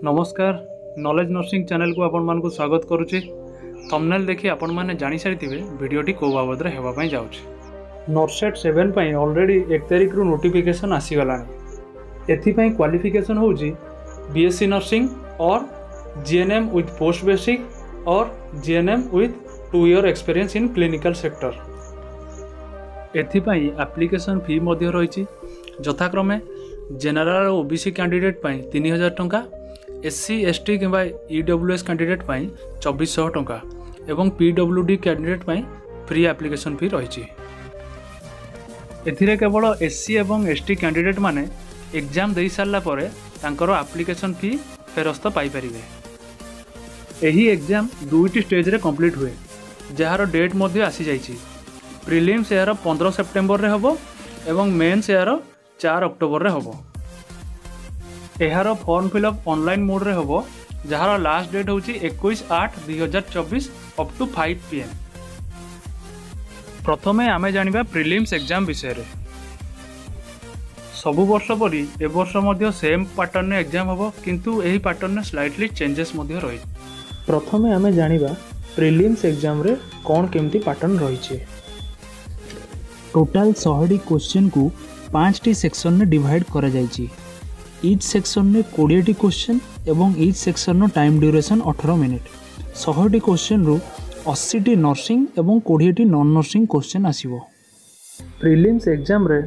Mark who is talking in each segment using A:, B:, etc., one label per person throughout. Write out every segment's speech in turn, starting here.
A: नमस्कार knowledge nursing channel को आपण मानकु स्वागत करुचे। थंबनेल देखि आपण माने जानि सारिथिबे वीडियोटी को बाबद रे हेबा पई जाउचे। नॉरसेट 7 पई ऑलरेडी 1 तारिख रु नोटिफिकेशन आसी गलानी। एथि पई क्वालिफिकेशन होउची बीएससी नर्सिंग और जीएनएम विथ पोस्ट बेसिक और GNM with 2 year experience in clinical sector. एथि पई एप्लीकेशन फी मध्ये रहिची यथाक्रमे जनरल और ओबीसी कैंडिडेट पई 3000 टंका, एससी एसटी किंबा ईडब्ल्यूएस कैंडिडेट पई 2400 टंका एवं पीडब्ल्यूडी कैंडिडेट पई फ्री एप्लीकेशन फी रही। एथिरे केवल एससी एवं एसटी कैंडिडेट माने एग्जाम दे सारला परे तांकर एप्लीकेशन फी फेरस्त पाई परिबे। एही एग्जाम दुईटी स्टेज रे कंप्लीट हुए जार डेट मध्ये आसी जाइछि। प्रिलिम्स यार 15 सेप्टेम्बर रे हबो एवं मेन्स यार 4 अक्टोबर रे हबो। एहार फॉर्म फिलअप ऑनलाइन मोड रे हबो जार लास्ट डेट होची 21/8/2024 अप टू 5 PM। प्रथमे आमे जानिबा प्रिलिम्स एग्जाम विषय रे। सबु वर्ष परी ए वर्ष मध्ये सेम पैटर्न एग्जाम हबो किंतु एही पैटर्न ने स्लाइटली चेंजेस मध्ये रही। प्रथमे आमे जानिबा प्रिलिम्स एग्जाम रे कोन केमती पैटर्न रही छे।
B: टोटाल 100 क्वेश्चन को 5टी सेक्शन में डिवाइड करा जाइछि। ईच सेक्शन में 20टी क्वेश्चन एवं ईच सेक्शन नो टाइम ड्यूरेशन 18 मिनिट। 100टी क्वेश्चन रु 80टी नर्सिंग एवं 20टी नॉन नर्सिंग क्वेश्चन आसीबो।
A: प्रिलिम्स एग्जाम रे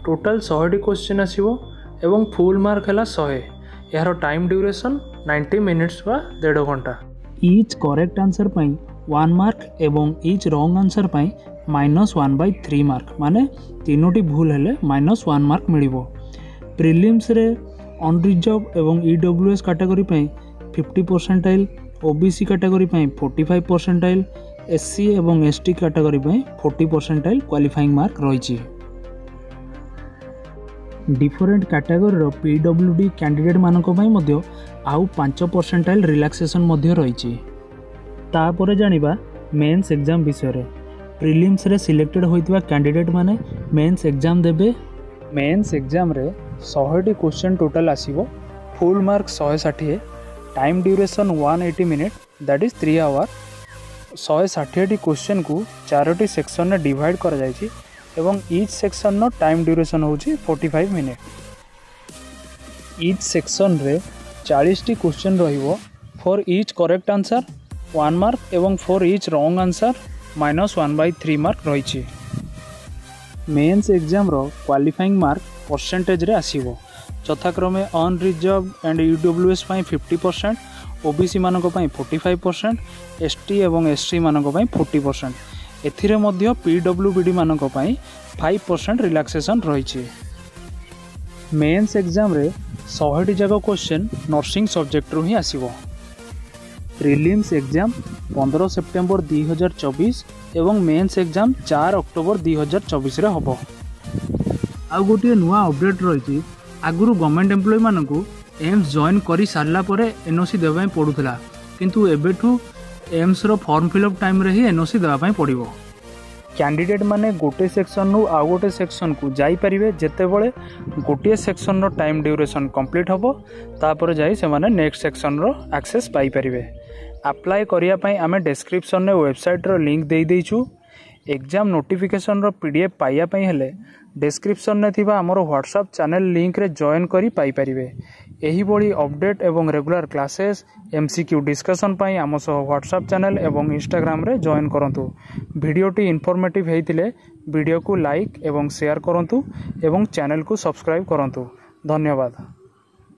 A: टोटाल 100टी क्वेश्चन आसीबो एवं फुल मार्क हला 100। यार टाइम ड्यूरेशन 90 मिनिट्स बा 1.5 घंटा।
B: ईच करेक्ट आंसर पई 1 मार्क एवं ईच रॉन्ग आंसर पई -1/3 मार्क माने तीनोटी भूल हेले -1 मार्क मिलिबो। प्रिलिम्स रे अनरिजर्व एवं ईडब्ल्यूएस कैटेगरी पई 50 परसेंटाइल, ओबीसी कैटेगरी पई 45 परसेंटाइल, एससी एवं एसटी कैटेगरी पई 40 परसेंटाइल क्वालिफाइंग मार्क रहिछि। डिफरेंट कैटेगरी रो पीडब्ल्यूडी कैंडिडेट मानको पई मध्ये आउ 5 परसेंटाइल रिलैक्सेशन मध्ये रहिछि। तापरे जानिबा मेंस एग्जाम विषय रे। प्रिलिम्स रे सिलेक्टेड होइतबा कैंडिडेट माने मेंस एग्जाम देबे। मेंस एग्जाम रे 100टी क्वेश्चन टोटल आसीबो। Full mark 160, time duration 180 minute that is 3 hour. 160टी क्वेश्चन को 4टी सेक्शन में डिवाइड करा जाइछि एवं ईच सेक्शन नो टाइम ड्यूरेशन होछि 45 मिनिट। ईच सेक्शन रे 40टी क्वेश्चन रहिबो। For each correct answer 1 mark एवं for each wrong answer -1/3 mark रही। मेंस एग्जाम रो क्वालिफाइंग मार्क परसेंटेज रे आसीबो। यथाक्रमे अनरिजर्व एंड ईडब्ल्यूएस पई 50%, ओबीसी मानको पई 45%, एसटी एवं एससी मानको पई 40%। एथिरे मध्य पीडब्ल्यूडी मानको पई 5% रिलैक्सेशन रही। मेंस एग्जाम रे 100टी जगह क्वेश्चन नर्सिंग सब्जेक्ट रो ही आसीबो। प्रिलिम्स एग्जाम 15 सेप्टेम्बर 2024 एवं मेंस एग्जाम 4 अक्टोबर 2024 रे हबो। आ गोटे नुआ अपडेट रही। आगुरु गवर्नमेंट एम्प्लॉय मानकु एम्स जॉइन करी सारला परे एनओसी देबा पई पडुथला किंतु एबेठु एम्स रो फॉर्म फिलअप टाइम रे ही एनओसी देबा पई पड़िबो। कैंडिडेट माने गोटे सेक्शन नु आ गोटे सेक्शन को जाई परिबे जेते बळे गोटे सेक्शन रो टाइम ड्यूरेशन कंप्लीट हबो तापर जाई से माने नेक्स्ट सेक्शन रो एक्सेस पाई परिबे। अप्लाई करिया पई आमे डिस्क्रिप्शन ने वेबसाइट रो लिंक देई देइछु। एग्जाम नोटिफिकेशन रो पीडीएफ पाइया पई हेले डिस्क्रिप्शन ने थिबा हमरो व्हाट्सएप चैनल लिंक रे जॉइन करी पाई परिबे। एही बड़ी अपडेट एवं रेगुलर क्लासेस एमसीक्यू डिस्कशन पई आम सह व्हाट्सएप चैनल एवं इंस्टाग्राम रे जॉइन करंतु। वीडियोटी इन्फॉर्मेटिव हेइतिले वीडियो को लाइक एवं शेयर करंतु एवं चैनल को सब्सक्राइब करंतु। धन्यवाद।